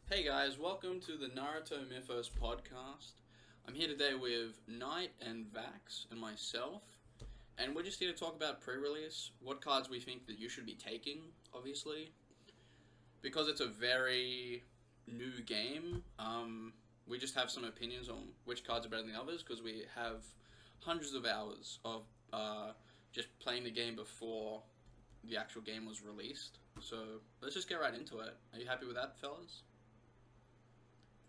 Hey guys, welcome to the Naruto Mythos podcast. I'm here today with Knight and Vax and myself, and we're just here to talk about pre-release, what cards we think that you should be taking, obviously, because it's a very new game. We just have some opinions on which cards are better than the others because we have hundreds of hours of just playing the game before the actual game was released. So let's just get right into it. Are you happy with that, fellas?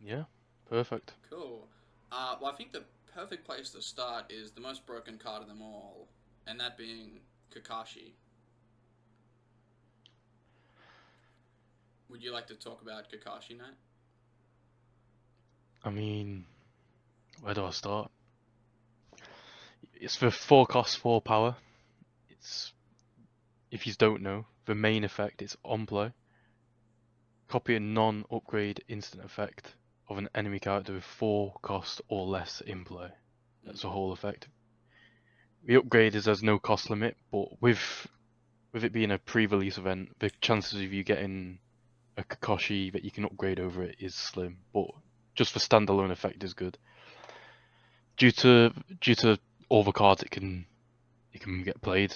Yeah, perfect. Cool. Well, I think the perfect place to start is the most broken card of them all, and that being Kakashi. Would you like to talk about Kakashi, Knight? I mean, where do I start? It's for 4 cost, 4 power. It's, if you don't know, the main effect is on play. Copy a non-upgrade instant effect of an enemy character with 4 cost or less in play. That's the whole effect. The upgrade is there's no cost limit, but with it being a pre-release event, the chances of you getting a Kakashi that you can upgrade over it is slim, but just for standalone effect is good. Due to due to all the cards it can get played,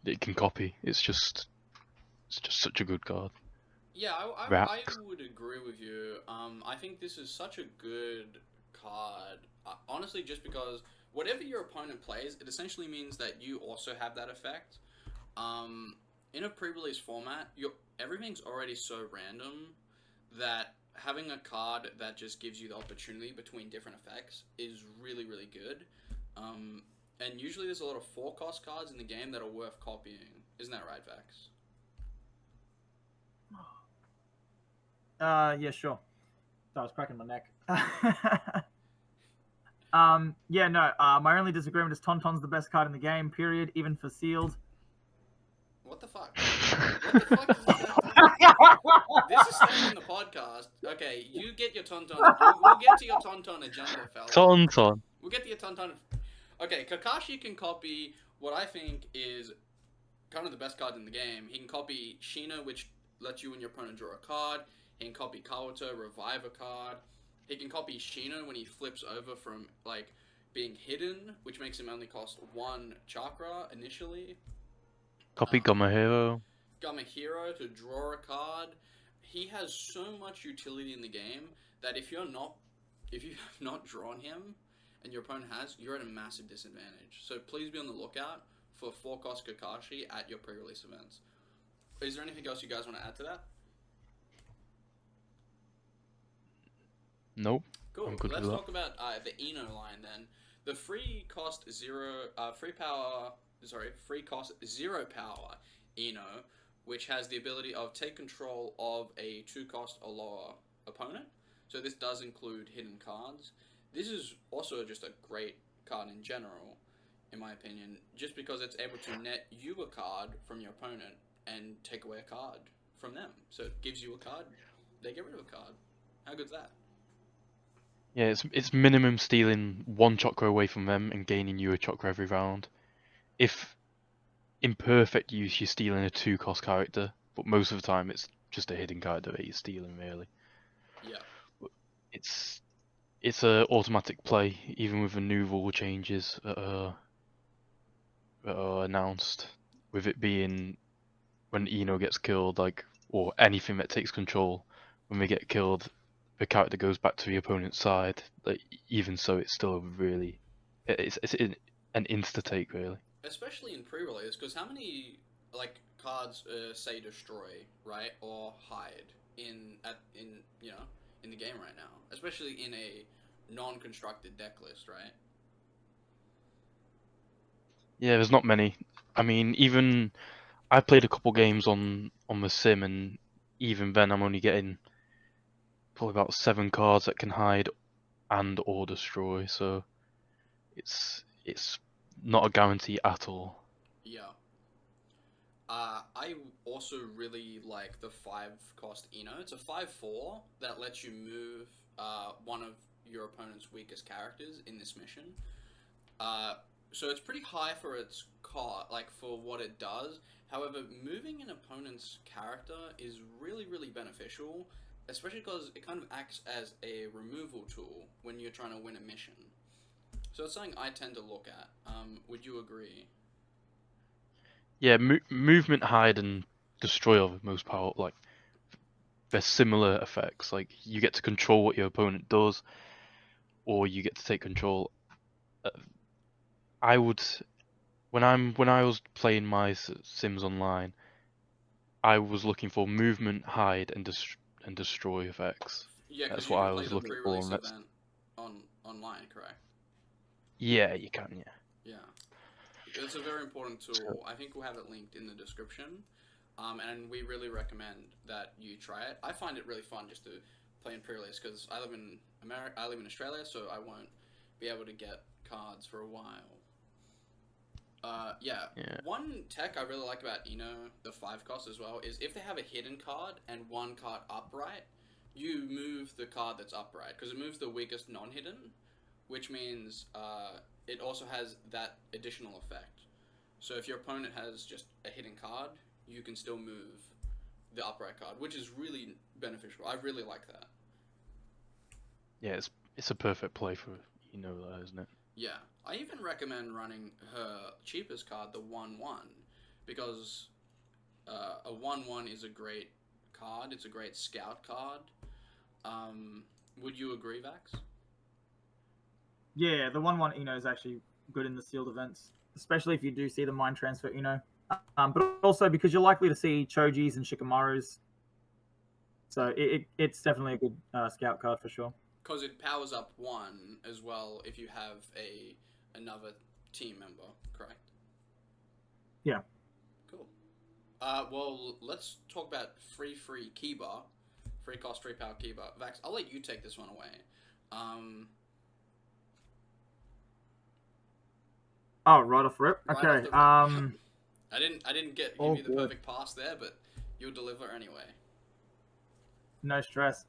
it can copy. It's just such a good card. Yeah, I Rax. would agree with you. I think this is such a good card. Honestly, just because whatever your opponent plays, it essentially means that you also have that effect. Um, in a pre-release format, everything's already so random that having a card that just gives you the opportunity between different effects is really, really good. Um, and usually there's a lot of four cost cards in the game that are worth copying. Isn't that right, Vax? Yeah, sure. So I was cracking my neck. Yeah, no. My only disagreement is Tauntaun's the best card in the game. Period. Even for sealed. What the fuck? What the fuck does this have to? This is staying in the podcast. Okay, you get your Tauntaun. We'll get to your Tauntaun agenda, fella. Tauntaun. We'll get to your Tauntaun. Okay, Kakashi can copy what I think is kind of the best card in the game. He can copy Shina, which lets you and your opponent draw a card. He can copy Kawato, revive a card. He can copy Shina when he flips over from like being hidden, which makes him only cost one chakra initially. Copy Um, Gamma Hero. Gama Hero to draw a card. He has so much utility in the game that if you have not drawn him and your opponent has, you're at a massive disadvantage. So please be on the lookout for 4 cost Kakashi at your pre-release events. Is there anything else you guys want to add to that? Nope. I'm Cool. good with Let's that. talk about the Eno line then. The free cost zero power Eno, which has the ability of take control of a 2 cost or lower opponent. So this does include hidden cards. This is also just a great card in general, in my opinion, just because it's able to net you a card from your opponent and take away a card from them. So it gives you a card, they get rid of a card. How good's that? Yeah, it's minimum stealing 1 chakra away from them and gaining you a chakra every round. If in perfect use you're stealing a 2 cost character, but most of the time it's just a hidden character that you're stealing really. Yeah. It's it's a automatic play, even with the new rule changes that are announced. With it being when Eno gets killed, like, or anything that takes control, when they get killed, the character goes back to the opponent's side. Like, even so, it's still really, it's an insta take really. Especially in pre-release, because how many like cards say destroy, right, or hide in in the game right now, especially in a non-constructed deck list, right? Yeah, there's not many. I mean, even I played a couple games on the sim, and even then, I'm only getting probably about 7 cards that can hide and or destroy. So it's not a guarantee at all. Yeah. I also really like the 5 cost Eno. It's a 5/4 that lets you move one of your opponent's weakest characters in this mission. Uh, so it's pretty high for its cost, like for what it does. However, moving an opponent's character is really, really beneficial especially because it kind of acts as a removal tool when you're trying to win a mission. So it's something I tend to look at. Would you agree? Yeah, movement, hide, and destroy are the most powerful. Like they're similar effects. Like you get to control what your opponent does, or you get to take control. Uh, I would when I was playing my Sims Online, I was looking for movement, hide, and destroy effects. Yeah, because That's you what can I play was the looking for, pre-release and that's event online, correct? yeah, you can, yeah. Yeah, it's a very important So, tool. I think we'll have it linked in the description, and we really recommend that you try it. I find it really fun just to play in pre-release because I live in America. I live in Australia, so I won't be able to get cards for a while. Yeah. yeah, One tech I really like about the 5 cost as well, is if they have a hidden card and one card upright, you move the card that's upright because it moves the weakest non-hidden, which means it also has that additional effect. So if your opponent has just a hidden card, you can still move the upright card, which is really beneficial. I really like that. yeah. It's a perfect play for that, isn't it? Yeah, I even recommend running her cheapest card, the 1/1, because a 1/1 is a great card. It's a great scout card. Would you agree, Vax? Yeah, the 1/1 is actually good in the sealed events, especially if you do see the mind transfer but also because you're likely to see Chojis and Shikamarus, so it's definitely a good scout card for sure. Because it powers up one as well if you have another team member, correct? Yeah. Cool. Well, let's talk about free Kiba, free cost, free power Kiba. Vax, I'll let you take this one away. Oh, right off rip. Right Okay. off the rip. I didn't give Oh, you the good. perfect pass there, but you'll deliver anyway. No stress.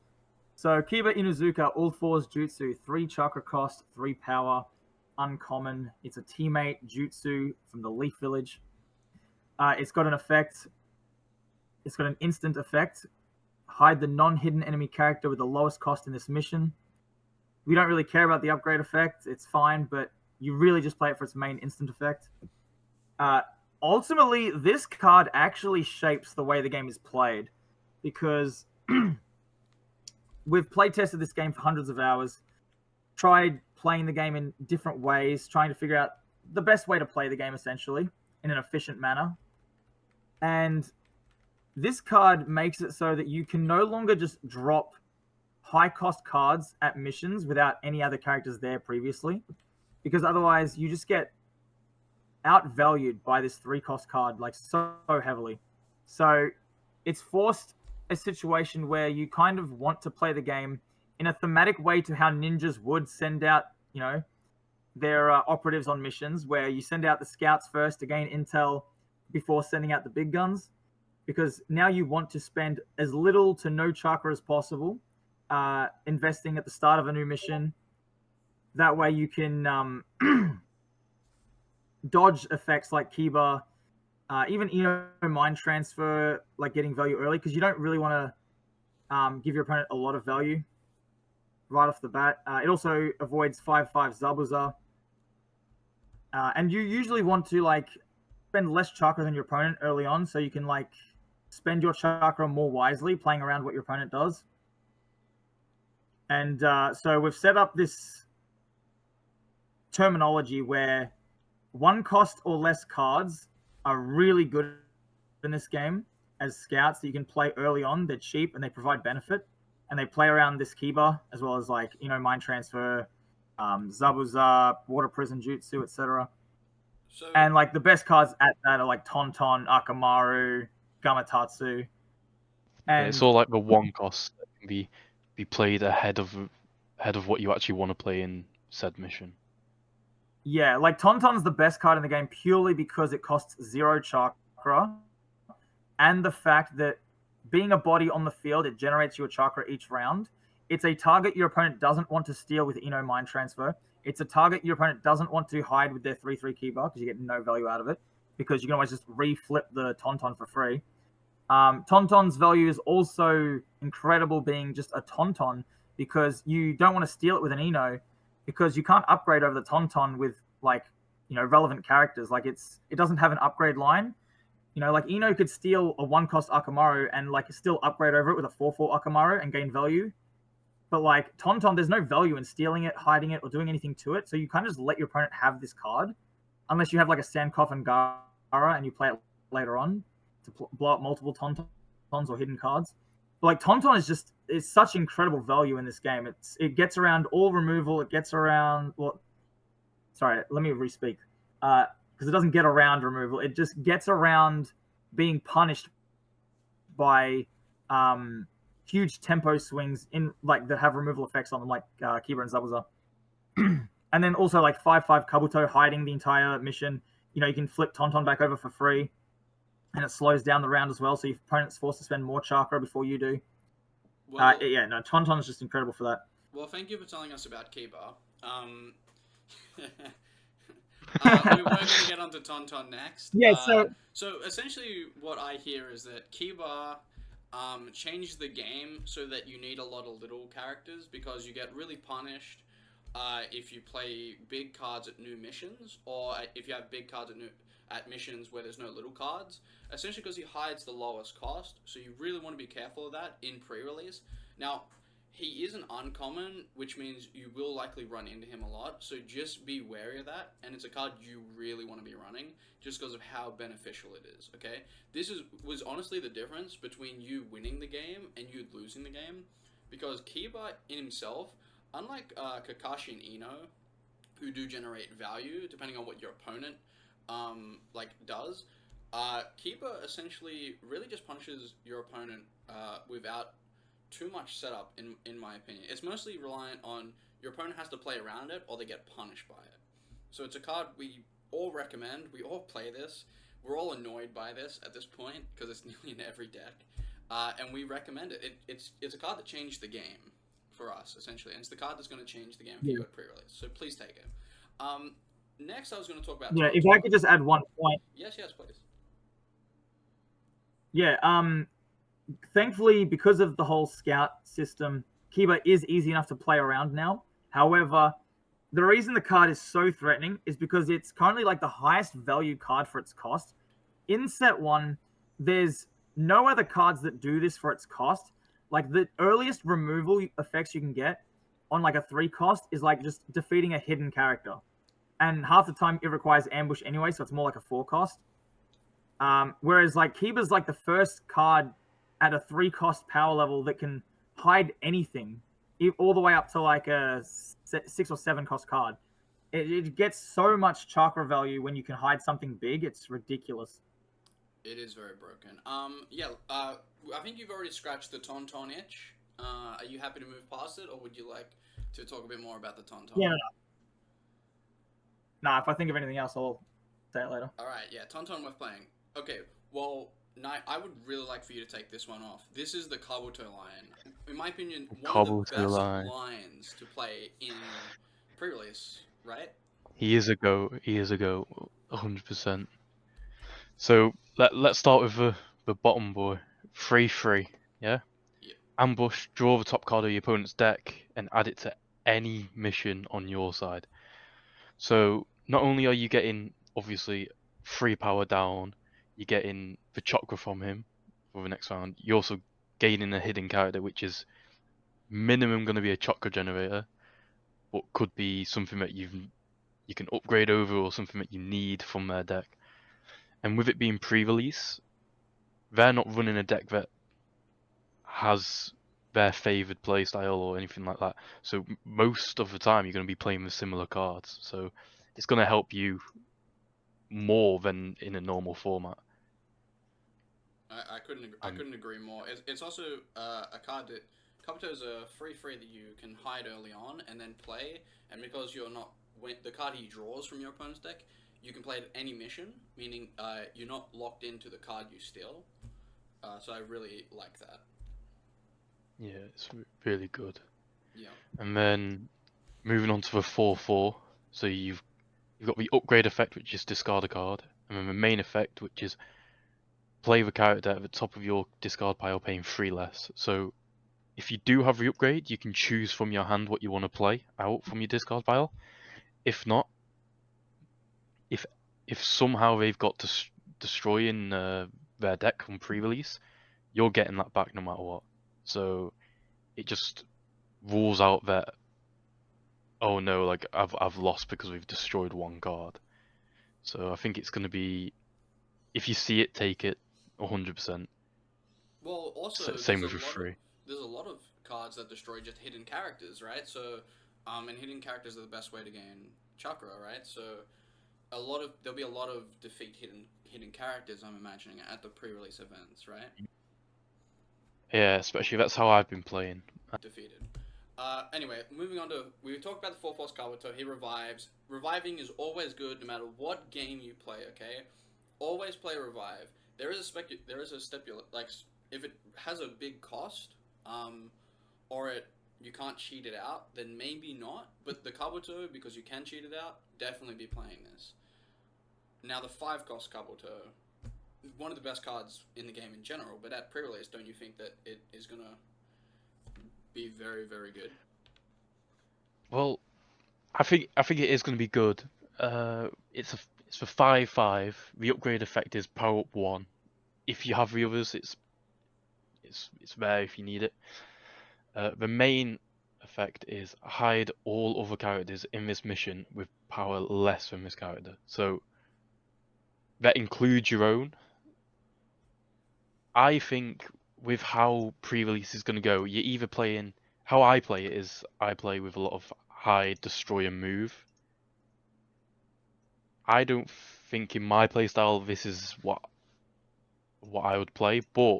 So Kiba Inuzuka, all fours jutsu, 3 chakra cost, 3 power, uncommon. It's a teammate jutsu from the Leaf Village. It's got an effect. It's got an instant effect. Hide the non-hidden enemy character with the lowest cost in this mission. We don't really care about the upgrade effect. It's fine, but you really just play it for its main instant effect. Ultimately, this card actually shapes the way the game is played, because we've play tested this game for hundreds of hours, tried playing the game in different ways, trying to figure out the best way to play the game, essentially, in an efficient manner. And this card makes it so that you can no longer just drop high cost cards at missions without any other characters there previously, because otherwise you just get outvalued by this 3 cost card like so heavily. So it's forced a situation where you kind of want to play the game in a thematic way to how ninjas would send out, their operatives on missions, where you send out the scouts first to gain intel before sending out the big guns, because now you want to spend as little to no chakra as possible, investing at the start of a new mission. That way you can dodge effects like Kiba, even mind transfer, like getting value early, because you don't really want to give your opponent a lot of value right off the bat. It also avoids 5/5 Zabuza, and you usually want to spend less chakra than your opponent early on, so you can spend your chakra more wisely, playing around what your opponent does. And so we've set up this terminology where 1 cost or less cards are really good in this game as scouts that you can play early on. They're cheap and they provide benefit, and they play around this Kiba as well as mind transfer, Zabuza, water prison jutsu, etc. So, And the best cards at that are like Tonton, Akamaru, Gamatatsu. Yeah, And it's all like the 1 cost that can be played ahead of what you actually want to play in said mission. yeah, Tonton's the best card in the game purely because it costs 0 chakra, and the fact that being a body on the field, it generates you a chakra each round. It's a target your opponent doesn't want to steal with mind transfer. It's a target your opponent doesn't want to hide with their 3/3 Kiba, because you get no value out of it, because you can always just reflip the Tonton for free. Tauntaun's value is also incredible, being just a Tauntaun, because you don't want to steal it with an Eno, because you can't upgrade over the Tauntaun with like relevant characters. Like it doesn't have an upgrade line. Like Eno could steal a 1-cost Akamaru and like still upgrade over it with a 4/4 Akamaru and gain value. But like Tauntaun, there's no value in stealing it, hiding it, or doing anything to it. So you kind of just let your opponent have this card, unless you have like a Sankoff and Gara and you play it later on to blow up multiple Tauntauns or hidden cards. But like Tauntaun is such incredible value in this game. It gets around all removal. It gets around sorry, let me respeak. Because it doesn't get around removal. It just gets around being punished by huge tempo swings in like that have removal effects on them, like Kiba and Zabuza. And then also like 5/5 Kabuto hiding the entire mission. You can flip Tauntaun back over for free, and it slows down the round as well, so your opponent's forced to spend more chakra before you do. Well, Tauntaun is just incredible for that. Well, thank you for telling us about Kiba. We were going to get onto Tauntaun next. Yeah, so essentially what I hear is that Kiba changed the game so that you need a lot of little characters, because you get really punished if you play big cards at new missions, or if you have big cards at missions where there's no little cards, essentially because he hides the lowest cost. So you really want to be careful of that in pre-release. Now, he is an uncommon, which means you will likely run into him a lot, so just be wary of that, and it's a card you really want to be running, just because of how beneficial it is, okay? This was honestly the difference between you winning the game and you losing the game, because Kiba in himself, unlike Kakashi and Ino, who do generate value, depending on what your opponent does, Kiba essentially really just punishes your opponent without too much setup, in my opinion. It's mostly reliant on your opponent has to play around it or they get punished by it. So it's a card we all recommend. We all play this. We're all annoyed by this at this point because it's nearly in every deck, and we recommend it. It's a card that changed the game for us, essentially, and it's the card that's going to change the game for you at pre-release. So please take it. Next, I was going to talk about. Yeah, if I could just add one point. Yes, please. Yeah. Thankfully, because of the whole scout system, Kiba is easy enough to play around now. However, the reason the card is so threatening is because it's currently like the highest value card for its cost. In set 1, there's no other cards that do this for its cost. Like the earliest removal effects you can get on like a 3 cost is like just defeating a hidden character. And half the time it requires ambush anyway, so it's more like a 4 cost. Whereas like Kiba's like the first card at a 3-cost power level that can hide anything, all the way up to like a 6 or 7-cost card. It gets so much chakra value when you can hide something big. It's ridiculous. It is very broken. I think you've already scratched the Tauntaun itch. Are you happy to move past it, or would you like to talk a bit more about the Tauntaun? Yeah. Nah, if I think of anything else, I'll say it later. All right, yeah, Tauntaun worth playing. Okay, well, Knight, I would really like for you to take this one off. This is the Kabuto line. In my opinion, one of the best lines to play in pre-release, right? He is a go. 100%. So let's start with the bottom boy. 3/3, yeah? Yeah. Ambush, draw the top card of your opponent's deck and add it to any mission on your side. So not only are you getting obviously 3 power down, you're getting the chakra from him for the next round. You're also gaining a hidden character, which is minimum going to be a chakra generator, but could be something that you can upgrade over or something that you need from their deck. And with it being pre-release, they're not running a deck that has their favoured playstyle or anything like that. So most of the time you're going to be playing with similar cards. So it's going to help you more than in a normal format. I couldn't agree more. It's also a card that Kabuto's a 3/3 that you can hide early on and then play, and because you're not the card he draws from your opponent's deck, you can play it at any mission, meaning you're not locked into the card you steal. So I really like that. Yeah, it's really good. Yeah. And then moving on to the 4/4, so you've got the upgrade effect, which is discard a card, and then the main effect, which is play the character at the top of your discard pile paying 3 less. So if you do have re-upgrade, you can choose from your hand what you want to play out from your discard pile. If not, if somehow they've got destroying their deck from pre-release, you're getting that back no matter what. So it just rules out that, oh no, like I've lost because we've destroyed one card. So I think it's going to be, if you see it, take it 100%. Well, also Same with the free. there's a lot of cards that destroy just hidden characters, right? So, and hidden characters are the best way to gain chakra, right? So, there'll be a lot of defeat hidden characters. I'm imagining at the pre-release events, right? Yeah, especially that's how I've been playing. Defeated. Anyway, moving on to, we talked about the 4-Force Kabuto. He revives. Reviving is always good, no matter what game you play. Okay, always play revive. There is a stipulate, like if it has a big cost, or you can't cheat it out, then maybe not. But the Kabuto, because you can cheat it out, definitely be playing this. Now the 5-cost Kabuto, one of the best cards in the game in general, but at pre-release, don't you think that it is gonna be very, very good? Well, I think it is going to be good. It's for 5/5. The upgrade effect is power up 1. If you have the others, it's there if you need it. The main effect is hide all other characters in this mission with power less than this character. So that includes your own. I think with how pre-release is going to go, you're either playing, how I play it is I play with a lot of hide, destroy, and move. I don't think in my playstyle this is what I would play, but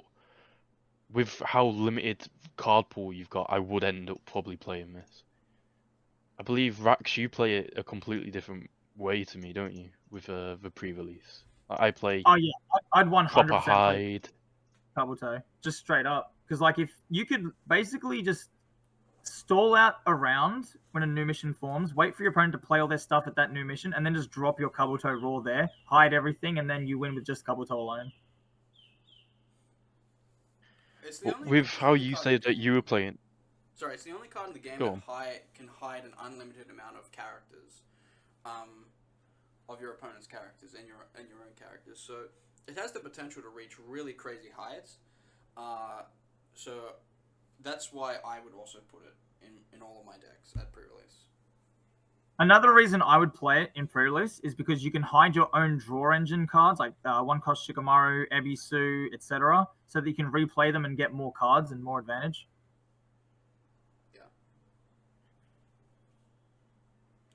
with how limited card pool you've got, I would end up probably playing this. I believe Rax, you play it a completely different way to me, don't you? With the pre-release, I play. Oh yeah, I'd 100% proper play hide. Kabuto, just straight up. Because like if you could basically just stall out a round when a new mission forms, wait for your opponent to play all their stuff at that new mission, and then just drop your Kabuto raw there, hide everything, and then you win with just Kabuto alone. It's the only, With it's the how only you card in say the that game. you were playing, Sorry, it's the only card in the game Go that on. can hide an unlimited amount of characters, of your opponent's characters and your own characters. So it has the potential to reach really crazy heights. So that's why I would also put it in all of my decks at pre-release. Another reason I would play it in pre-release is because you can hide your own draw engine cards, like 1-cost Shikamaru, Ebisu, etc., so that you can replay them and get more cards and more advantage. Yeah.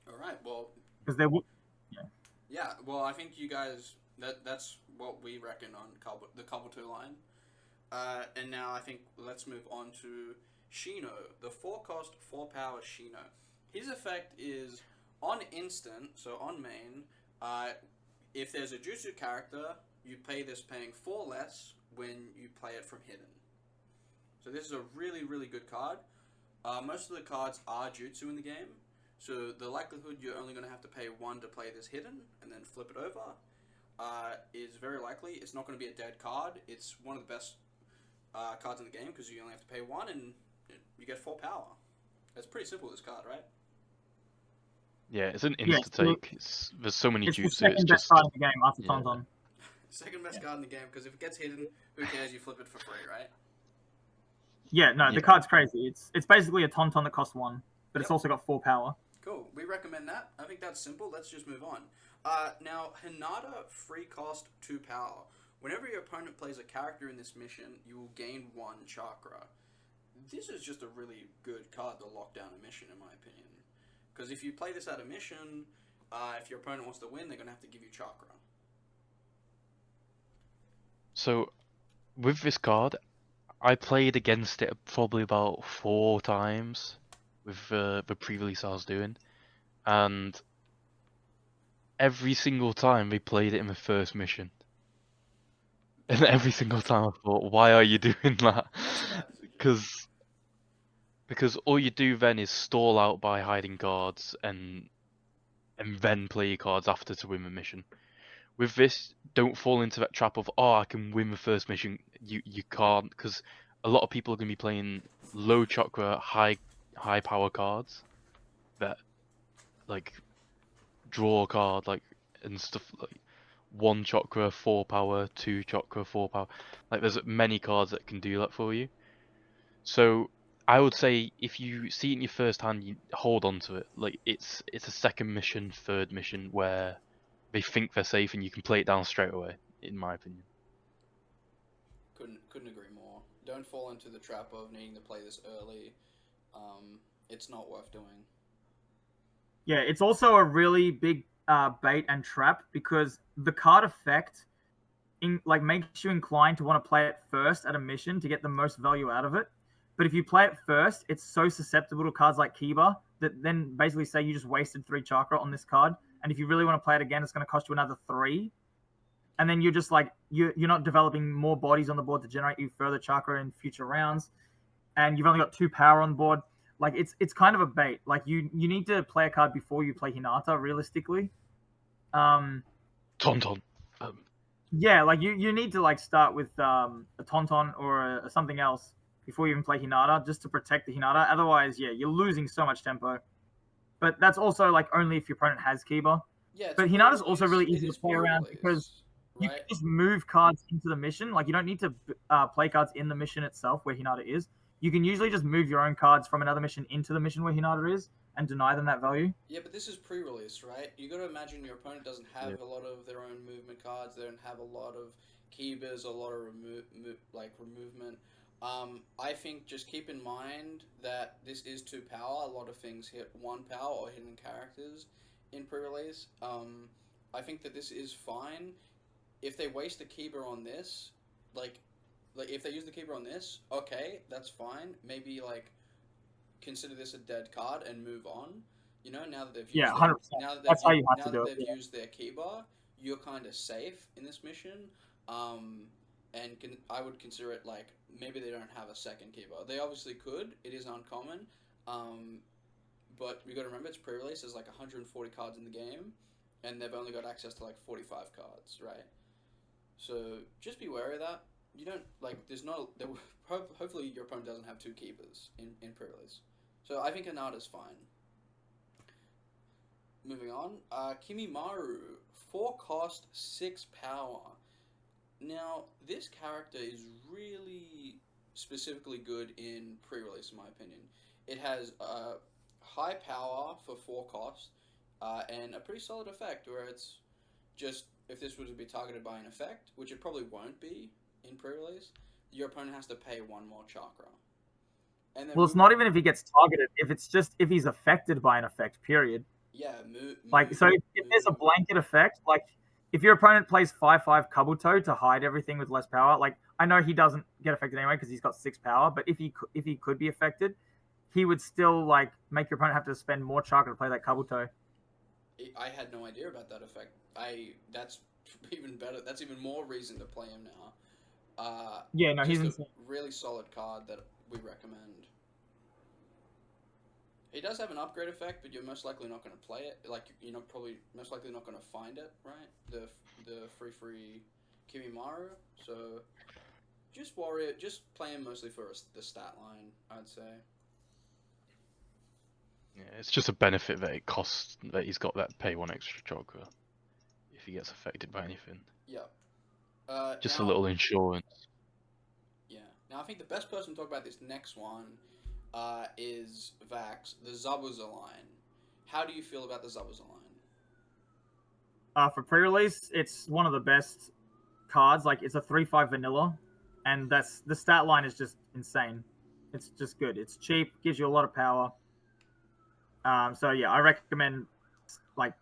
All right. Well. Because there would. Yeah. Well, I think you guys that's what we reckon on the Kabuto line. And now I think let's move on to Shino, the 4-cost 4-power Shino. His effect is on instant, so on main. If there's a Jutsu character, you pay this paying 4 less when you play it from hidden. So this is a really, really good card. Most of the cards are Jutsu in the game, so the likelihood you're only going to have to pay 1 to play this hidden and then flip it over is very likely. It's not going to be a dead card. It's one of the best cards in the game because you only have to pay 1 and you get 4 power. It's pretty simple, this card, right? Yeah, it's an insta take. There's so many It's jutsu. the second best card in the game after Tauntaun. Second best card in the game because if it gets hidden, who cares? You flip it for free, right? Yeah, no, the card's crazy. It's basically a Tauntaun that costs 1, but it's also got 4 power. Cool. We recommend that. I think that's simple. Let's just move on. Now, Hinata, free cost 2 power. Whenever your opponent plays a character in this mission, you will gain 1 chakra. This is just a really good card to lock down a mission, in my opinion. Because if you play this at a mission, if your opponent wants to win, they're going to have to give you chakra. So, with this card, I played against it probably about 4 times with the pre-release I was doing, and every single time we played it in the first mission. And every single time I thought, why are you doing that? Because all you do then is stall out by hiding cards and then play your cards after to win the mission. With this, don't fall into that trap of, oh, I can win the first mission. You can't, because a lot of people are going to be playing low chakra, high power cards that like draw a card and stuff like 1 chakra, 4 power, 2 chakra, 4 power. Like there's many cards that can do that for you. So I would say if you see it in your first hand, you hold on to it. Like it's a second mission, third mission where they think they're safe and you can play it down straight away, in my opinion. Couldn't agree more. Don't fall into the trap of needing to play this early. It's not worth doing. Yeah, it's also a really big bait and trap because the card effect makes you inclined to want to play it first at a mission to get the most value out of it. But if you play it first, it's so susceptible to cards like Kiba that then basically say you just wasted 3 chakra on this card, and if you really want to play it again, it's going to cost you another 3. And then you're just like you're not developing more bodies on the board to generate you further chakra in future rounds, and you've only got 2 power on the board. Like it's kind of a bait. Like you need to play a card before you play Hinata realistically. Tauntaun. Yeah, like you need to like start with a Tauntaun or something else before you even play Hinata, just to protect the Hinata. Otherwise, yeah, you're losing so much tempo. But that's also like only if your opponent has Kiba. Yeah, but Hinata's also really easy to play around because you right? can just move cards into the mission. Like you don't need to play cards in the mission itself where Hinata is. You can usually just move your own cards from another mission into the mission where Hinata is and deny them that value. Yeah, but this is pre-release, right? You got to imagine your opponent doesn't have a lot of their own movement cards. They don't have a lot of Kibas, a lot of removement. I think just keep in mind that this is 2 power. A lot of things hit 1 power or hidden characters in pre-release. I think that this is fine. If they waste a Kiba on this, like if they use the Keeper on this, okay, that's fine. Maybe consider this a dead card and move on. You know, now that they've used 100%. That's how you have to do it. Used their Keeper, you're kind of safe in this mission. I would consider it like maybe they don't have a second Keeper. They obviously could. It is uncommon. But we got to remember it's pre-release. There's 140 cards in the game, and they've only got access to 45 cards, right? So just be wary of that. You don't hopefully your opponent doesn't have 2 keepers in pre-release. So I think Hinata's fine. Moving on, Kimimaru, 4 cost, 6 power. Now this character is really specifically good in pre-release, in my opinion. It has high power for 4 cost, and a pretty solid effect where it's just if this were to be targeted by an effect, which it probably won't be in pre-release, your opponent has to pay 1 more chakra. And then it's not even if he gets targeted. If he's affected by an effect, period. Yeah, if there's a blanket effect, if your opponent plays 5/5 Kabuto to hide everything with less power, I know he doesn't get affected anyway because he's got 6 power, but if he could be affected, he would still make your opponent have to spend more chakra to play that Kabuto. I had no idea about that effect. That's even better. That's even more reason to play him now. He's insane. Really solid card that we recommend. He does have an upgrade effect, but you're most likely not going to play it. You're probably most likely not going to find it, right? The free Kimimaru. So just play him mostly for the stat line, I'd say. Yeah, it's just a benefit that it costs that he's got that pay 1 extra chakra if he gets affected by anything. Yeah. Just a little insurance. Yeah. Now I think the best person to talk about this next one is Vax, the Zabuza line. How do you feel about the Zabuza line? For pre-release, it's one of the best cards. It's a 3/5 vanilla, and the stat line is just insane. It's just good. It's cheap, gives you a lot of power. So yeah, I recommend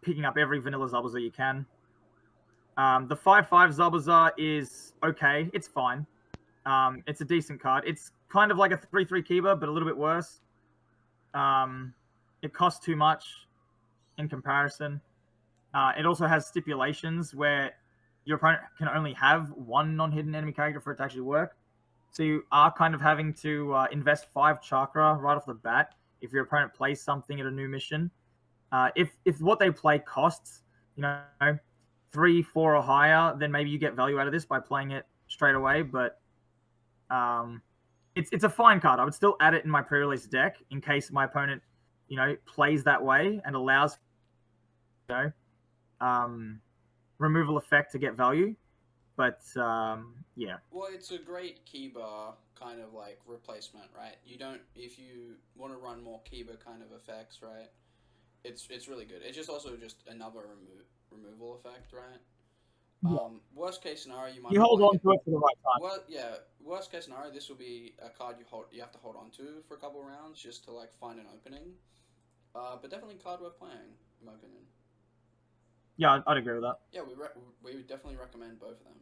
picking up every vanilla Zabuza you can. The 5/5 Zabuza is okay. It's fine. It's a decent card. It's kind of like a 3/3 Kiba, but a little bit worse. It costs too much in comparison. It also has stipulations where your opponent can only have 1 non-hidden enemy character for it to actually work. So you are kind of having to invest 5 chakra right off the bat if your opponent plays something at a new mission. If what they play costs, 3, 4 or higher, then maybe you get value out of this by playing it straight away. But it's a fine card. I would still add it in my pre-release deck in case my opponent, plays that way and allows, removal effect to get value. But yeah. Well, it's a great Kiba kind of like replacement, right? If you want to run more Kiba kind of effects, right? It's really good. It's just also just another removal effect, right? Yeah. Worst case scenario, you might You hold wanna on to it for the right time. Well, yeah. Worst case scenario, this will be a card you have to hold on to for a couple of rounds just to like find an opening. But definitely a card worth playing, in my opinion. Yeah, I'd agree with that. Yeah, we would definitely recommend both of them.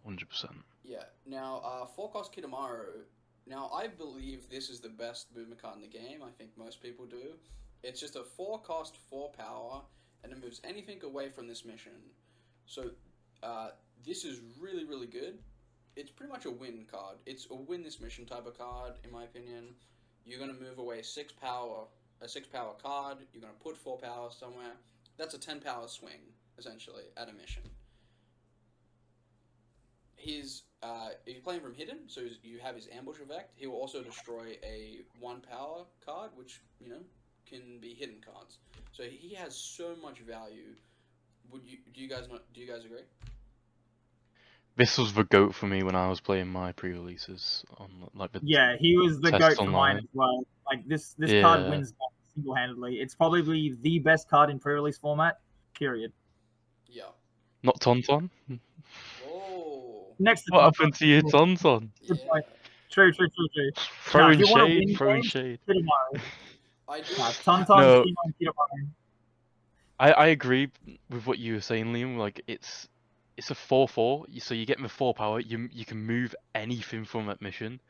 100%. Yeah. Now, 4-cost Kitamaru. Now, I believe this is the best movement card in the game. I think most people do. It's just a 4-cost, 4 power, and it moves anything away from this mission. So, this is really, really good. It's pretty much a win card. It's a win this mission type of card, in my opinion. You're going to move away a 6 power card. You're going to put 4 power somewhere. That's a 10 power swing, essentially, at a mission. If you're playing from hidden, so you have his ambush effect, he will also destroy a 1 power card, which, can be hidden cards. So he has so much value. Do you guys agree? This was the GOAT for me when I was playing my pre-releases on like the Yeah, he was the tests GOAT for mine online. as well. Like this Yeah. card wins single-handedly. It's probably the best card in pre-release format, period. Yeah. Not Tauntaun? Oh. Next to What Tauntaun. happened to your Tauntaun? Good Yeah. point. True. Throwing if you want to shade, win throwing games, shade. Kitamaru. I do. Tauntaun, No. Kino, Kitamaru. I agree with what you were saying, Liam. Like it's a 4/4, so you're getting the 4 power. You can move anything from that mission,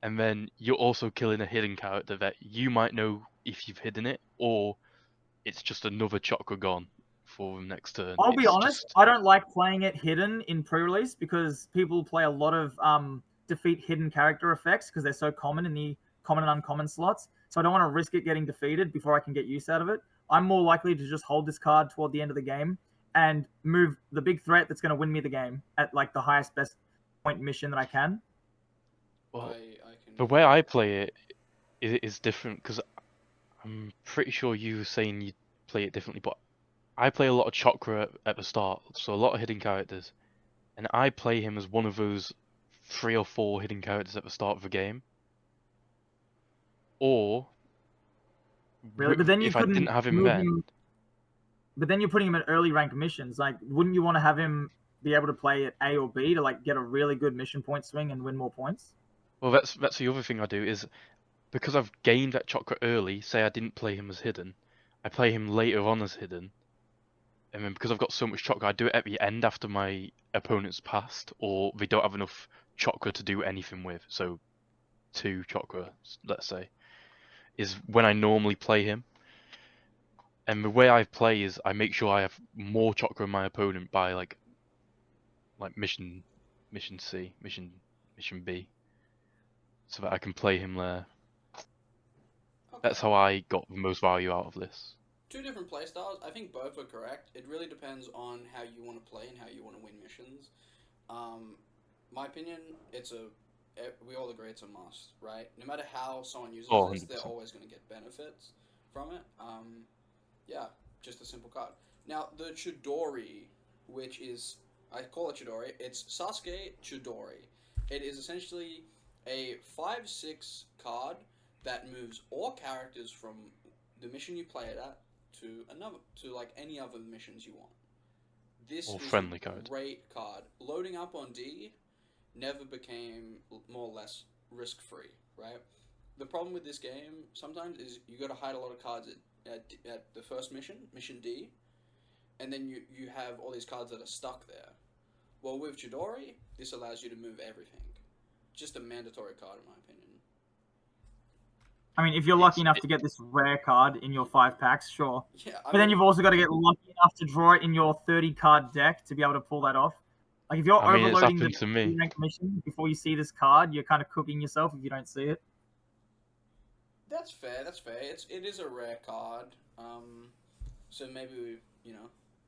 and then you're also killing a hidden character that you might know if you've hidden it, or it's just another chakra gone for the next turn. I'll be It's honest, just I don't like playing it hidden in pre-release because people play a lot of defeat hidden character effects because they're so common in the common and uncommon slots. So I don't want to risk it getting defeated before I can get use out of it. I'm more likely to just hold this card toward the end of the game and move the big threat that's going to win me the game at like the highest best point mission that I can. well, I can. the way I play it is different because I'm pretty sure you were saying you play it differently, but I play a lot of chakra at the start, so a lot of hidden characters, and I play him as one of those 3 or 4 hidden characters at the start of the game. Or Really, but then you if I couldn't didn't have him move then, him. But then you're putting him in early rank missions. Like, wouldn't you want to have him be able to play at A or B to like get a really good mission point swing and win more points? well, that's the other thing I do is because I've gained that chakra early. Say I didn't play him as hidden, I play him later on as hidden, and then because I've got so much chakra, I do it at the end after my opponent's passed, or they don't have enough chakra to do anything with. So 2 chakra, let's say, is when I normally play him. And the way I play is I make sure I have more chakra than my opponent by like mission C, mission B, so that I can play him there. Okay. That's how I got the most value out of this. 2 different playstyles. I think both are correct. It really depends on how you want to play and how you want to win missions. My opinion, we all agree it's a must, right? No matter how someone uses this, they're 100%. always going to get benefits from it. Yeah, just a simple card. Now, the Chidori, which is, I call it Chidori, it's Sasuke Chidori. It is essentially a 5/6 card that moves all characters from the mission you play it at to like any other missions you want. This Or is friendly a card. great card. Loading up on D never became more or less risk-free, right? The problem with this game sometimes is you got to hide a lot of cards at the first mission D, and then you have all these cards that are stuck there. Well, with Chidori, this allows you to move everything. Just a mandatory card, in my opinion. I mean, if you're lucky enough to get this rare card in your 5 packs, sure. Yeah, But then you've also got to get lucky enough to draw it in your 30 card deck to be able to pull that off. Like if you're I mean, it's overloading the happened to me. rank mission before you see this card, you're kind of cooking yourself if you don't see it. That's fair. It is a rare card. So maybe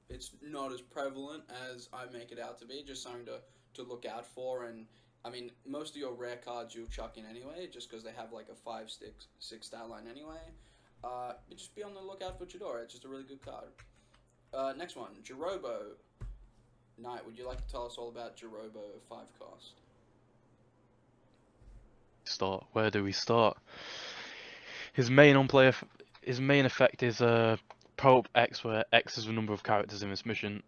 it's not as prevalent as I make it out to be. Just something to look out for. And I mean, most of your rare cards you'll chuck in anyway, just because they have like a 5-6 stat line anyway. But just be on the lookout for Chidora. It's just a really good card. Next one, Jirobo. Knight, would you like to tell us all about Jirobo 5 cost? Start. Where do we start? His main his main effect is power up X, where X is the number of characters in this mission.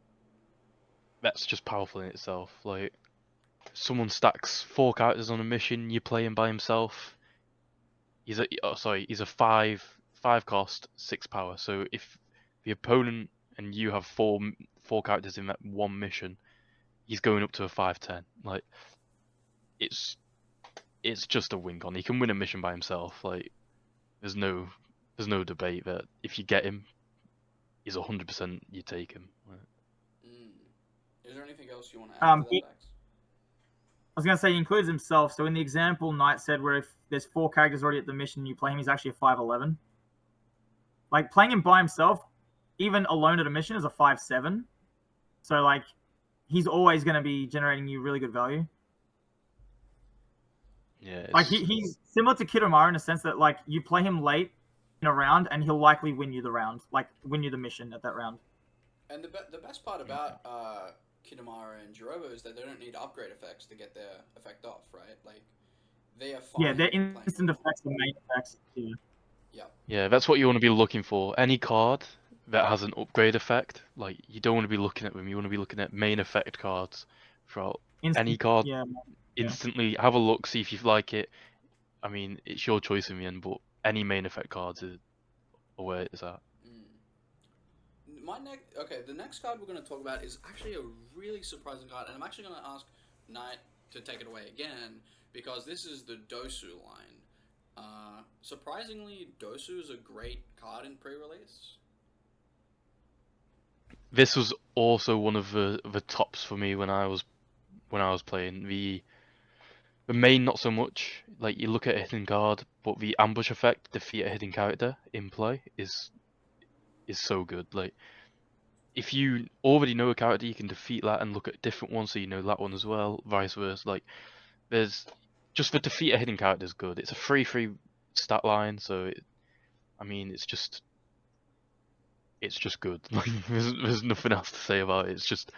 That's just powerful in itself. Like, someone stacks 4 characters on a mission, you play him by himself. He's a 5 cost, 6 power. So if the opponent and you have four characters in that one mission, he's going up to a 5/10. Like, it's just a win con. He can win a mission by himself. Like, there's no debate that if you get him, he's 100% you take him. Like, Is there anything else you want to add to that, Max? I was going to say he includes himself. So in the example Knight said, where if there's 4 characters already at the mission and you play him, he's actually a 5/11. Like, playing him by himself, even alone at a mission, is a 5/7. So, like, he's always going to be generating you really good value. yeah, Like, he's similar to Kitamura in a sense that, like, you play him late in a round and he'll likely win you the round. Like, win you the mission at that round. And the best part about Kitamura and Jirobo is that they don't need upgrade effects to get their effect off, right? Like, they are fine. Yeah, they're instant effects and main effects. Yeah. Yeah, that's what you want to be looking for. Any card that has an upgrade effect, like, you don't want to be looking at them. You want to be looking at main effect cards throughout. Any card, Yeah. instantly have a look, see if you like it. I mean, it's your choice in the end, but any main effect cards are where it's at. The next card we're going to talk about is actually a really surprising card, and I'm actually going to ask Knight to take it away again, because this is the Dosu line. Surprisingly, Dosu is a great card in pre-release. This was also one of the tops for me when I was playing. The main, not so much. Like, you look at a hidden card, but the ambush effect, defeat a hidden character in play, is so good. Like, if you already know a character, you can defeat that and look at different ones, so you know that one as well, vice versa. Like, there's just the defeat a hidden character is good. It's a free stat line, so it's just good. Like, there's nothing else to say about it. It's just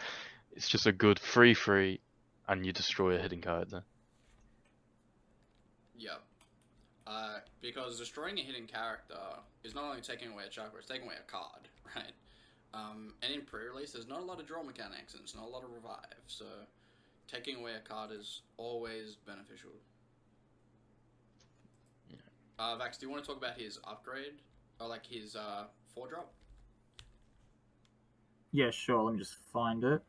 a good free, and you destroy a hidden character. Yep. Because destroying a hidden character is not only taking away a chakra, it's taking away a card, right? And in pre-release, there's not a lot of draw mechanics, and it's not a lot of revive, so taking away a card is always beneficial. Yeah. Vax, do you want to talk about his upgrade? Or, like, his 4-drop? Yeah, sure. Let me just find it.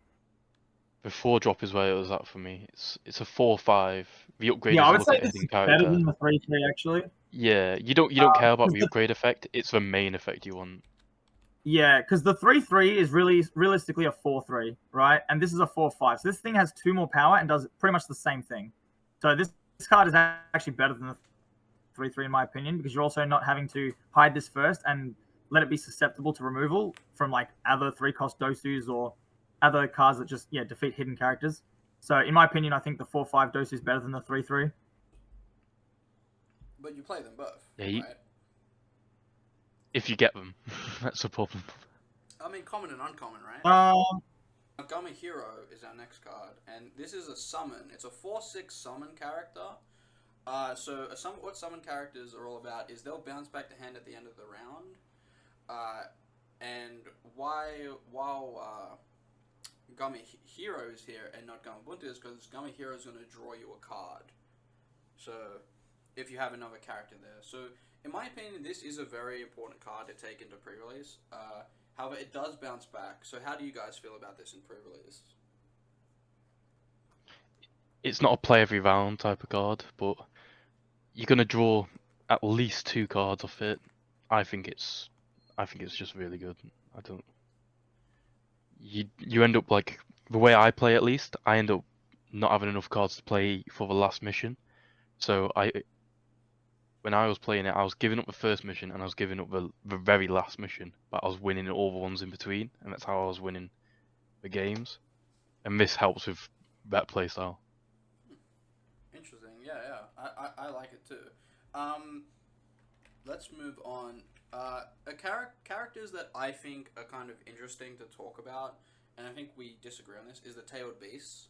The 4-drop is where it was at for me. It's a 4/5. The upgrade Yeah, I would is say look at this hidden is character. better than the 3/3 actually. Yeah, you don't care about the upgrade effect. It's the main effect you want. Yeah, because the 3/3 is really realistically a 4/3, right? And this is a 4/5. So this thing has 2 more power and does pretty much the same thing. So this card is actually better than the 3/3 in my opinion, because you're also not having to hide this first and let it be susceptible to removal from, like, other 3-cost Dosus or other cards that just defeat hidden characters. So in my opinion, I think the 4/5 Dosu is better than the 3/3. But you play them both, Yeah, right? if you get them, that's a problem. I mean, common and uncommon, right? Gama Hero is our next card, and this is a summon. It's a 4/6 summon character. What summon characters are all about is they'll bounce back to hand at the end of the round. And while Gummy Hero is here and not Gummy Bunta is because Gummy Hero is going to draw you a card. So, if you have another character there. So, in my opinion, this is a very important card to take into pre-release. However, it does bounce back. So, how do you guys feel about this in pre-release? It's not a play every round type of card, but you're gonna draw at least 2 cards off it. I think it's just really good. I don't. You end up, like, the way I play, at least, I end up not having enough cards to play for the last mission. So when I was playing it, I was giving up the first mission and I was giving up the very last mission, but I was winning all the ones in between, and that's how I was winning the games. And this helps with that playstyle. Interesting. Yeah, yeah. I like it too. Let's move on. Characters that I think are kind of interesting to talk about, and I think we disagree on this, is the Tailed Beasts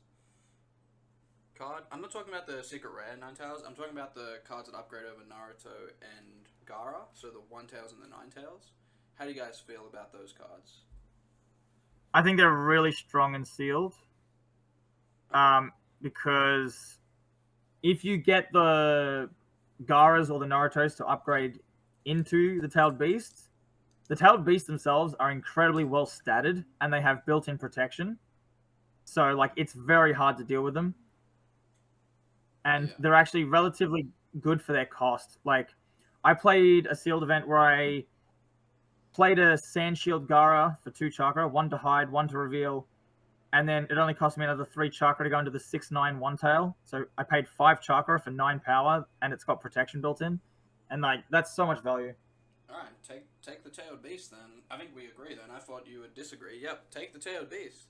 card. I'm not talking about the Secret Rare Ninetales. I'm talking about the cards that upgrade over Naruto and Gaara, so the One Tails and the Nine Tails. How do you guys feel about those cards? I think they're really strong and sealed. Because if you get the Gaaras or the Narutos to upgrade into the Tailed Beasts, the Tailed Beasts themselves are incredibly well statted and they have built-in protection. So, like, it's very hard to deal with them. And Yeah. they're actually relatively good for their cost. Like, I played a sealed event where I played a Sand Shield Gaara for 2 chakra, 1 to hide, 1 to reveal, and then it only cost me another 3 chakra to go into the 6/9 One Tail. So I paid 5 chakra for 9 power, and it's got protection built in, and like that's so much value. All right, take the Tailed Beast then. I think we agree then. I thought you would disagree. Yep, take the Tailed Beast.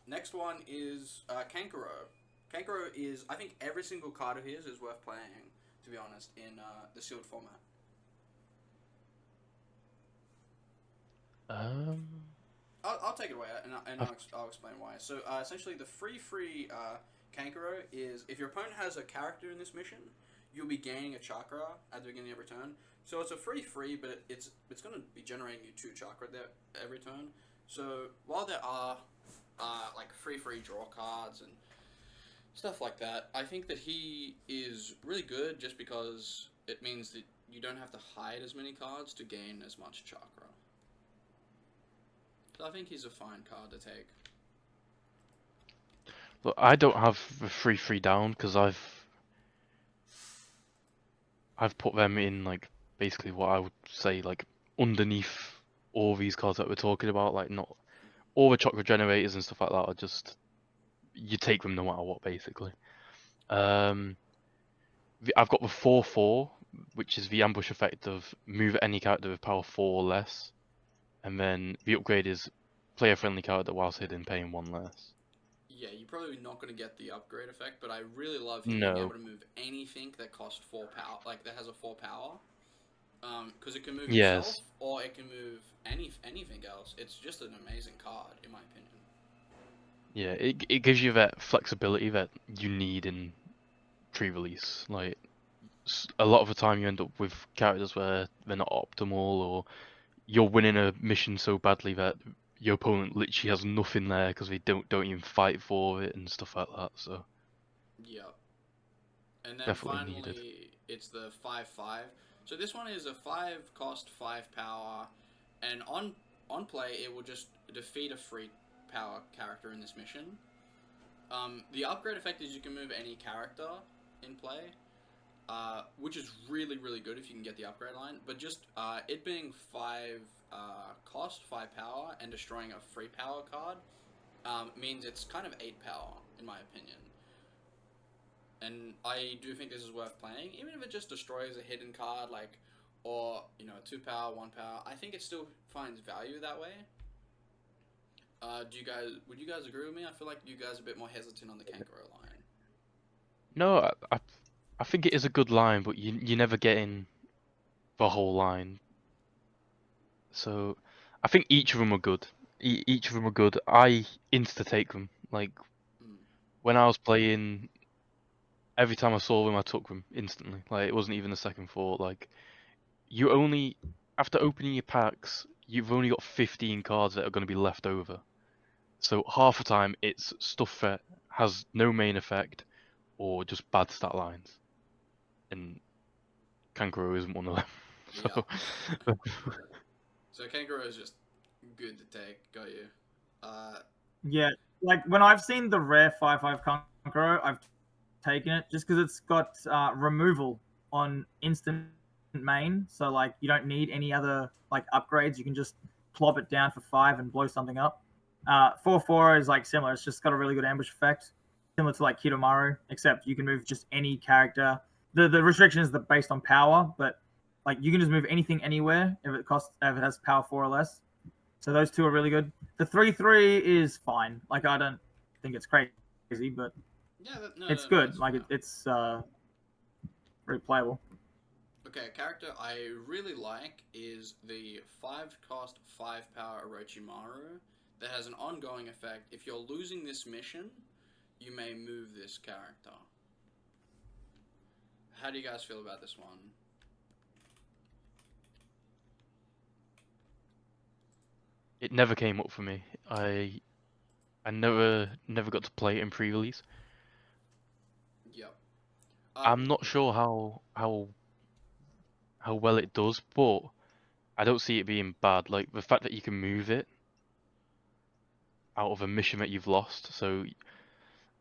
Next one is Kankuro. Kankuro is, I think every single card of his is worth playing, to be honest, in the sealed format. I'll take it away, and I'll explain why. So, essentially, the free Kankuro is, if your opponent has a character in this mission, you'll be gaining a chakra at the beginning of every turn. So it's a free, but it's going to be generating you 2 chakra there every turn. So while there are like free draw cards and stuff like that, I think that he is really good just because it means that you don't have to hide as many cards to gain as much chakra. So I think he's a fine card to take. Look, I don't have the 3/3 down because I've put them in like basically what I would say like underneath all these cards that we're talking about, like not all the chakra generators and stuff like that are just you take them no matter what basically. I've got the 4/4, which is the ambush effect of move any character with power 4 or less, and then the upgrade is play a friendly character whilst hidden, paying 1 less. Yeah, you're probably not going to get the upgrade effect, but I really love him being No. able to move anything that costs 4 power, like that has a 4 power. Because it can move Yes. itself, or it can move anything else. It's just an amazing card, in my opinion. Yeah, it gives you that flexibility that you need in pre-release. Like a lot of the time, you end up with characters where they're not optimal, or you're winning a mission so badly that your opponent literally has nothing there because they don't even fight for it and stuff like that. So Yeah. And then definitely finally, needed. it's the 5/5. So this one is a 5 cost, 5 power, and on play, it will just defeat a free power character in this mission. The upgrade effect is you can move any character in play, which is really good if you can get the upgrade line. But just it being 5 cost, 5 power, and destroying a free power card means it's kind of 8 power, in my opinion. And I do think this is worth playing, even if it just destroys a hidden card, like, or, 2 power, 1 power. I think it still finds value that way. Would you guys agree with me? I feel like you guys are a bit more hesitant on the Kankuro line. No, I think it is a good line, but you never get in the whole line. So I think each of them are good. Each of them are good. I insta take them. Like when I was playing, every time I saw them, I took them instantly. Like it wasn't even a second thought. Like you only after opening your packs, you've only got 15 cards that are going to be left over. So half the time it's stuff that has no main effect or just bad stat lines, and Kankuro isn't one of them. So Yeah. So Kankuro is just good to take. Got you. Yeah, like when I've seen the rare 5/5 Kankuro, I've taken it just because it's got removal on instant main, so like you don't need any other like upgrades. You can just plop it down for 5 and blow something up. 4/4 is like similar. It's just got a really good ambush effect, similar to like Kidomaru, except you can move just any character The restriction is based on power, but like you can just move anything anywhere if it has power 4 or less. So those two are really good. The 3/3 is fine. Like I don't think it's crazy, but Yeah, it's good. that's Like fair. it's very playable. Okay, a character I really like is the 5-cost 5-power Orochimaru that has an ongoing effect. If you're losing this mission, you may move this character. How do you guys feel about this one? It never came up for me. I never got to play it in pre-release. Yep. I'm not sure how well it does, but I don't see it being bad. Like the fact that you can move it out of a mission that you've lost. So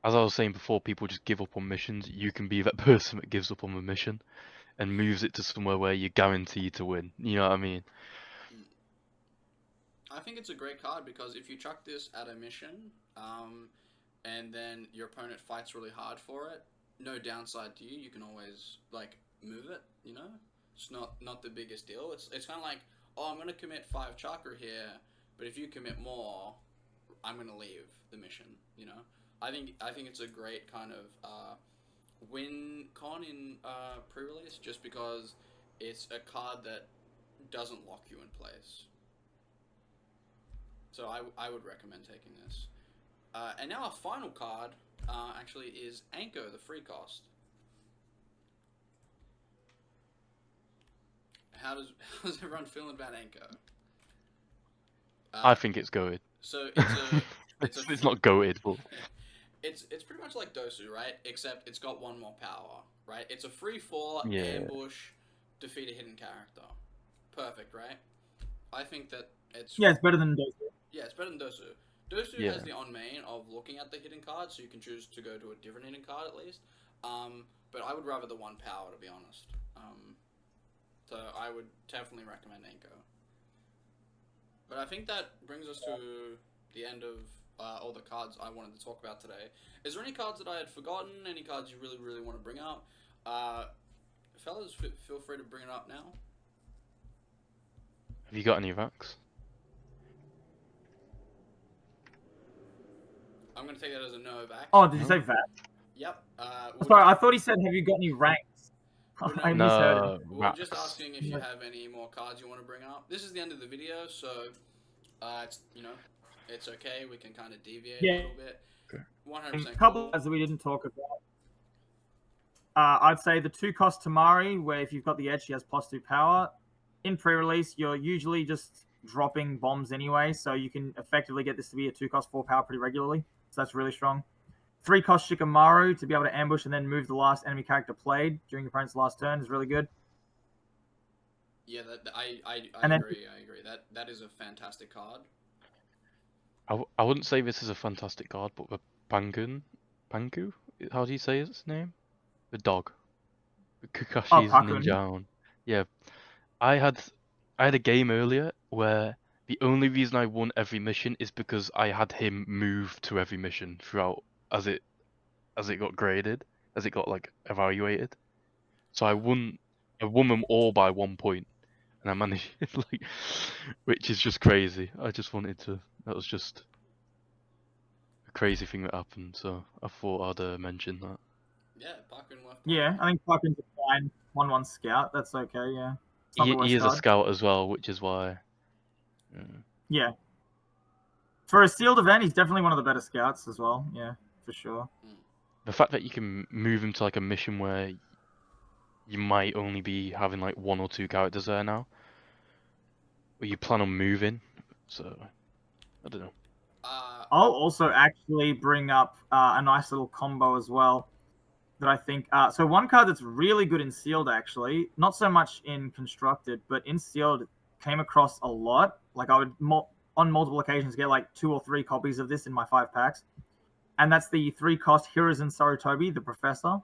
as I was saying before, people just give up on missions. You can be that person that gives up on the mission and moves it to somewhere where you're guaranteed to win. You know what I mean? I think it's a great card because if you chuck this at a mission, and then your opponent fights really hard for it, no downside to you. You can always like move it. You know, it's not the biggest deal. It's kind of like, oh, I'm gonna commit 5 chakra here, but if you commit more, I'm gonna leave the mission. You know, I think it's a great kind of win con in pre-release just because it's a card that doesn't lock you in place. So I would recommend taking this. And now our final card actually is Anko, the free cost. How's everyone feeling about Anko? I think it's goated. So It's not goated, but it's pretty much like Dosu, right? Except it's got 1 more power, right? It's a free 4 yeah. ambush, defeat a hidden character. Perfect, right? I think that it's Yeah, it's better than Dosu. Yeah, it's better than Dosu. Dosu Yeah. has the on main of looking at the hidden card, so you can choose to go to a different hidden card at least. But I would rather the 1 power, to be honest. So I would definitely recommend Anko. But I think that brings us to the end of all the cards I wanted to talk about today. Is there any cards that I had forgotten? Any cards you really, really want to bring up? Fellas, feel free to bring it up now. Have you got any Vax? I'm going to take that as a no back. Oh, did you say that? Yep. Sorry, I thought he said, "Have you got any ranks?" Well, no, I misheard him. We're just Vax. asking if you have any more cards you want to bring up. This is the end of the video, so it's it's okay. We can kind of deviate a little bit. Okay. 100% A couple cool. of cards that we didn't talk about. I'd say the 2-cost Tamari, where if you've got the edge, she has +2 power. In pre-release, you're usually just dropping bombs anyway, so you can effectively get this to be a 2-cost 4 power pretty regularly. So that's really strong. 3-cost Shikamaru to be able to ambush and then move the last enemy character played during your opponent's last turn is really good. Yeah, I And then- agree. I agree. That is a fantastic card. I wouldn't say this is a fantastic card, but the Pangu? How do you say his name? The dog. The Kakashi's Pakun. Ninja Hound. Yeah. I had a game earlier where the only reason I won every mission is because I had him move to every mission throughout as it got graded, as it got like evaluated. So I won them all by 1 point, and I managed like, which is just crazy. That was just a crazy thing that happened. So I thought I'd mention that. Yeah, Pakun worth. Yeah, I think Pakun's a fine 1/1 scout. That's okay. Yeah, it's not the worst He is card. a scout as well, which is why. Yeah. For a sealed event, he's definitely one of the better scouts as well. Yeah, for sure. The fact that you can move him to like a mission where you might only be having like 1 or 2 characters there now, or you plan on moving, so I don't know. I'll also actually bring up a nice little combo as well that I think. So one card that's really good in sealed, actually, not so much in constructed, but in sealed, came across a lot. Like I would on multiple occasions get like 2 or 3 copies of this in my 5 packs, and that's the 3-cost Hiruzen Sarutobi, the Professor.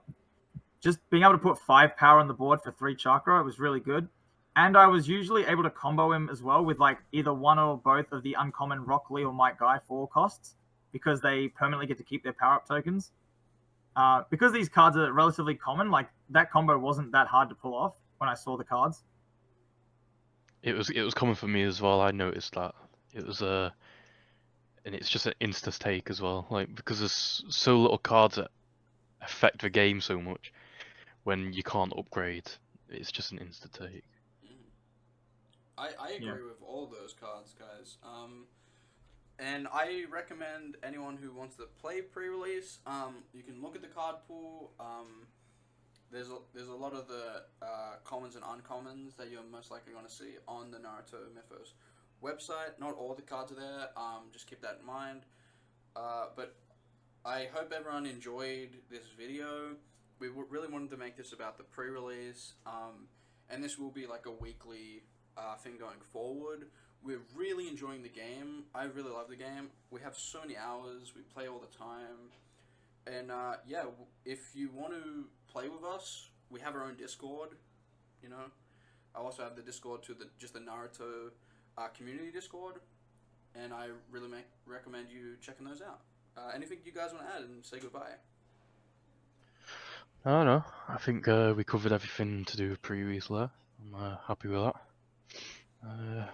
Just being able to put 5 power on the board for 3 chakra, it was really good. And I was usually able to combo him as well with like either one or both of the uncommon Rock Lee or Might Guy 4 costs because they permanently get to keep their power up tokens. because these cards are relatively common, like that combo wasn't that hard to pull off when I saw the cards. It was common for me as well. I noticed that it was and it's just an insta take as well. Like because there's so little cards that affect the game so much. When you can't upgrade, it's just an insta take. I agree with all those cards, guys. And I recommend anyone who wants to play pre-release. You can look at the card pool. There's a lot of the commons and uncommons that you're most likely going to see on the Naruto Mythos website. Not all the cards are there. Just keep that in mind. But I hope everyone enjoyed this video. We really wanted to make this about the pre-release, and this will be like a weekly thing going forward. We're really enjoying the game. I really love the game. We have so many hours. We play all the time. And yeah, if you want to play with us, we have our own Discord. You know, I also have the Discord to just the Naruto community Discord, and I really recommend you checking those out. Anything you guys want to add and say goodbye? I don't know. I think we covered everything to do with pre-release there. I'm happy with that.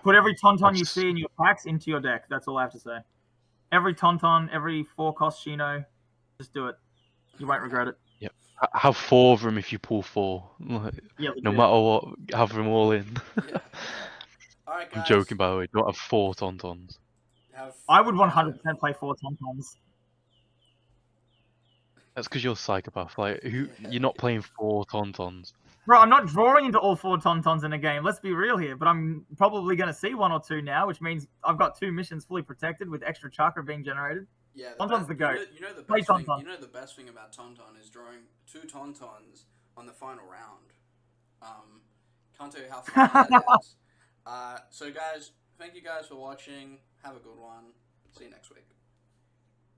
Put every Tauntaun you That's- see in your packs into your deck. That's all I have to say. Every Tauntaun, every 4-cost Shino, just do it. You won't regret it. Have 4 of them if you pull 4. Like, Yeah, no legit. matter what, have them all in. Yeah. All right, guys. I'm joking, by the way. Don't have 4 Tauntauns. I would 100% play 4 Tauntauns. That's because you're a psychopath. Like, Yeah. you're not playing 4 Tauntauns. Bro, I'm not drawing into all 4 Tauntauns in a game. Let's be real here. But I'm probably going to see 1 or 2 now, which means I've got 2 missions fully protected with extra chakra being generated. Yeah, Tauntaun's the goat. You know the Play best thing. Tauntaun. You know the best thing about Tauntaun is drawing 2 Tauntauns on the final round. Can't tell you how fun that is. So guys, thank you guys for watching. Have a good one. See you next week.